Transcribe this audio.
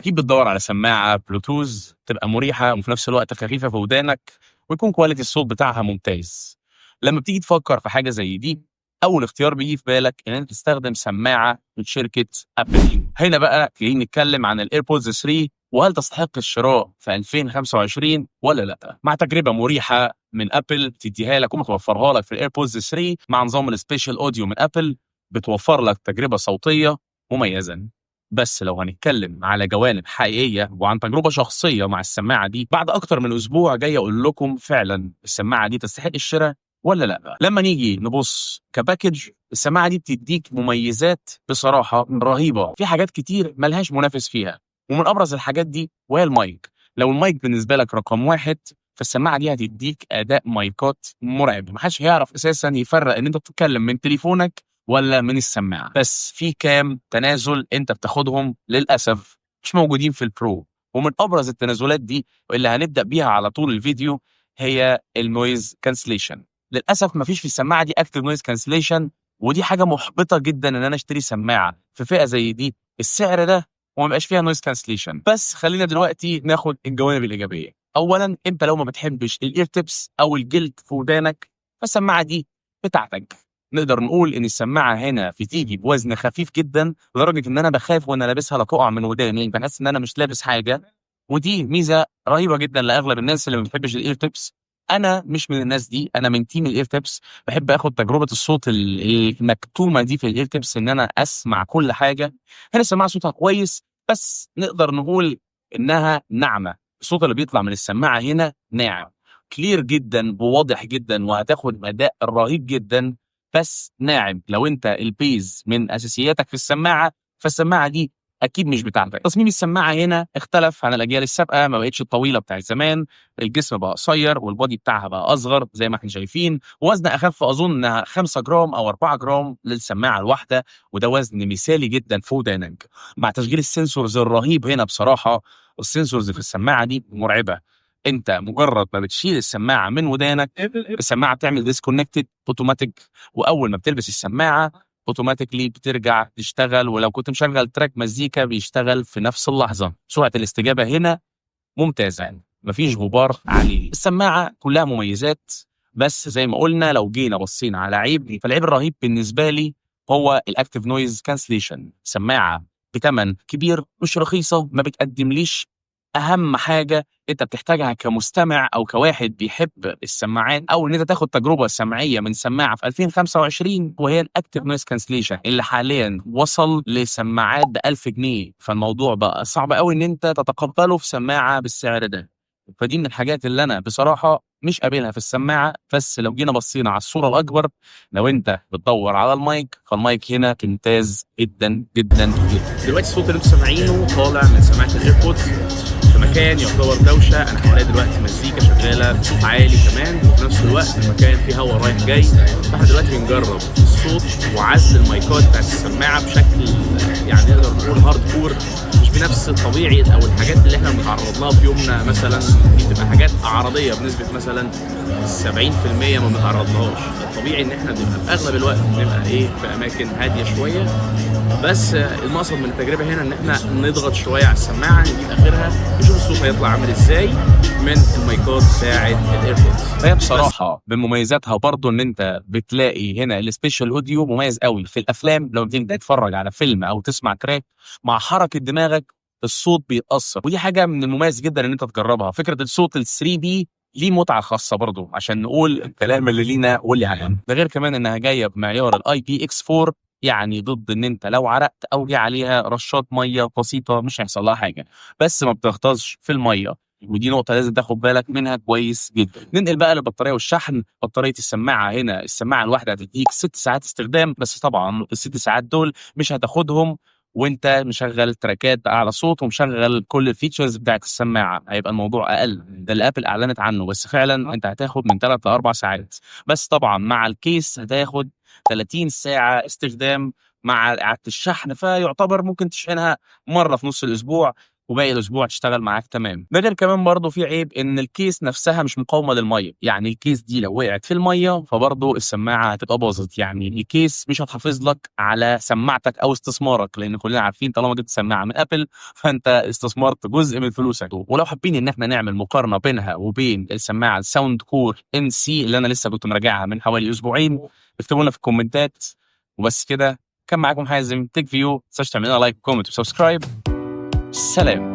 اكيد بتدور على سماعه بلوتوث تبقى مريحه وفي نفس الوقت خفيفه في ودانك ويكون كواليتي الصوت بتاعها ممتاز. لما بتيجي تفكر في حاجه زي دي، اول اختيار بيجي في بالك ان انت تستخدم سماعه من شركه ابل. هنا بقى جايين نتكلم عن الايربودز 3 وهل تستحق الشراء في 2025 ولا لا، مع تجربه مريحه من ابل بتديها لك ومتوفرها لك في الايربودز 3 مع نظام السبيشال اوديو من ابل، بتوفر لك تجربه صوتيه مميزه. بس لو هنتكلم على جوانب حقيقيه وعن تجربه شخصيه مع السماعه دي، بعد اكتر من اسبوع جاي اقول لكم فعلا السماعه دي تستحق الشراء ولا لا. لما نيجي نبص كباكج، السماعه دي بتديك مميزات بصراحه رهيبه، في حاجات كتير ملهاش منافس فيها، ومن ابرز الحاجات دي وهي المايك. لو المايك بالنسبه لك رقم واحد، فالسماعه دي هتديك اداء مايكات مرعب، محدش هيعرف اساسا يفرق ان انت بتتكلم من تليفونك ولا من السماعه. بس في كام تنازل انت بتاخدهم للاسف مش موجودين في البرو، ومن ابرز التنازلات دي واللي هنبدا بيها على طول الفيديو هي النويز كانسليشن. للاسف مفيش في السماعه دي اكتف نويز كانسليشن، ودي حاجه محبطه جدا ان انا اشتري سماعه في فئه زي دي السعر ده وما يبقاش فيها نويز كانسليشن. بس خلينا دلوقتي ناخد الجوانب الايجابيه. اولا، انت لو ما بتحبش الاير تيبس او الجلد في ودانك فالسماعه دي بتاعتك. نقدر نقول ان السماعه هنا بتيجي بوزن خفيف جدا لدرجه ان انا بخاف وانا لابسها لا تقع من وداني، بحس ان انا مش لابس حاجه، ودي ميزه رهيبه جدا لاغلب الناس اللي ما بتحبش الاير تيبس. انا مش من الناس دي، انا من تيم الاير تيبس، بحب اخد تجربه الصوت المكتومه دي في الاير تيبس ان انا اسمع كل حاجه. هنا السماعه صوتها كويس، بس نقدر نقول انها ناعمه. الصوت اللي بيطلع من السماعه هنا ناعم كلير جدا وواضح جدا، وهتاخد اداء رهيب جدا بس ناعم. لو انت البيز من اساسياتك في السماعه فالسماعه دي اكيد مش بتاعتك. تصميم السماعه هنا اختلف عن الاجيال السابقه، ما بقتش الطويله بتاعت زمان، الجسم بقى قصير والبودي بتاعها بقى اصغر زي ما احنا شايفين، وزن اخف اظن انها 5 جرام او 4 جرام للسماعه الواحده، وده وزن مثالي جدا في ودانك مع تشغيل السنسورز الرهيب هنا. بصراحه السنسورز في السماعه دي مرعبه. انت مجرد ما بتشيل السماعه من ودانك السماعه بتعمل ديسكونكتد اوتوماتيك، واول ما بتلبس السماعه اوتوماتيكلي بترجع تشتغل، ولو كنت مشغل تراك مزيكا بيشتغل في نفس اللحظه. سرعه الاستجابه هنا ممتازه، مفيش غبار عليه. السماعه كلها مميزات، بس زي ما قلنا لو جينا بصينا على عيب، فالعيب الرهيب بالنسبه لي هو الاكتيف نويز كانسليشن. سماعه بثمن كبير، مش رخيصه، ما بتقدمليش اهم حاجه انت بتحتاجها كمستمع او كواحد بيحب السماعات، او ان انت تاخد تجربه سمعيه من سماعه في 2025، وهي الاكتيف نويز كانسليشن اللي حاليا وصل لسماعات ب 1000 جنيه. فالموضوع بقى صعب قوي ان انت تتقبله في سماعه بالسعر ده. فدي من الحاجات اللي انا بصراحه مش قابلها في السماعه. بس لو جينا بصينا على الصوره الاكبر، لو انت بتدور على المايك فالمايك هنا ممتاز جدا جدا جدا. دلوقتي الصوت اللي انتم سامعينه طالع من سماعه الايربودز في مكان يعتبر دوشه. انا حاليا دلوقتي مزيكا شغاله بصوت عالي كمان، وفي نفس الوقت المكان فيه هواء رايح جاي. فاحنا دلوقتي بنجرب الصوت وعزل المايكات بتاعت السماعه بشكل يعني نقدر نقول هارد كور، مش بنفس الطبيعي او الحاجات اللي احنا بنتعرض لها في يومنا. مثلا دي بتبقى حاجات اعراضيه بنسبه مثلا 70% ما بنتعرض لهاش. الطبيعي ان احنا بنبقى في اغلب الوقت بنبقى في اماكن هاديه شويه. بس المقصد من التجربه هنا ان احنا نضغط شويه على السماعه نجيب اخرها نشوف الصوت هيطلع عامل ازاي من المايكات بتاعه الايربودز. هي بصراحه بمميزاتها برضو ان انت بتلاقي هنا السبيشال اوديو مميز قوي في الافلام. لو بتيجي تتفرج على فيلم او تسمع تراك مع حركه دماغك الصوت بيتاثر، ودي حاجه من المميز جدا ان انت تجربها. فكره الصوت ال 3 دي ليه متعه خاصه برضو عشان نقول الكلام اللي لينا واللي علينا. ده غير كمان انها جايه بمعيار الاي بي اكس 4، يعني ضد ان انت لو عرقت او جه عليها رشات ميه بسيطه مش هيحصل لها حاجه، بس ما بتغطسش في الميه، ودي نقطة لازم تاخد بالك منها كويس جدا. ننقل بقى للبطارية والشحن. بطارية السماعة هنا السماعة الواحدة هتديك 6 ساعات استخدام، بس طبعا ال6 ساعات دول مش هتاخدهم وانت مشغل تراكات بأعلى صوت ومشغل كل الفيتشرز بتاعت السماعة، هيبقى الموضوع أقل. ده اللي أبل أعلنت عنه، بس فعلا انت هتاخد من 3 ل 4 ساعات. بس طبعا مع الكيس هتاخد 30 ساعة استخدام مع إعادة الشحن، فيعتبر ممكن تشحنها مرة في نص الأسبوع وباقي الاسبوع تشتغل معاك تمام. ده غير كمان برضه في عيب ان الكيس نفسها مش مقاومه للميه، يعني الكيس دي لو وقعت في الميه فبرضه السماعه هتبقى باظت، يعني الكيس مش هتحافظ لك على سماعتك او استثمارك، لان كلنا عارفين طالما جبت سماعه من ابل فانت استثمرت جزء من فلوسك. ولو حابين ان احنا نعمل مقارنه بينها وبين السماعه الساوند كور ان سي اللي انا لسه كنت مراجعها من حوالي اسبوعين، اكتبوا لنا في الكومنتات. وبس كده، كان معاكم حازم تك فيو. ما تنساش تعمل لنا لايك وكومنت وسبسكرايب. سلام.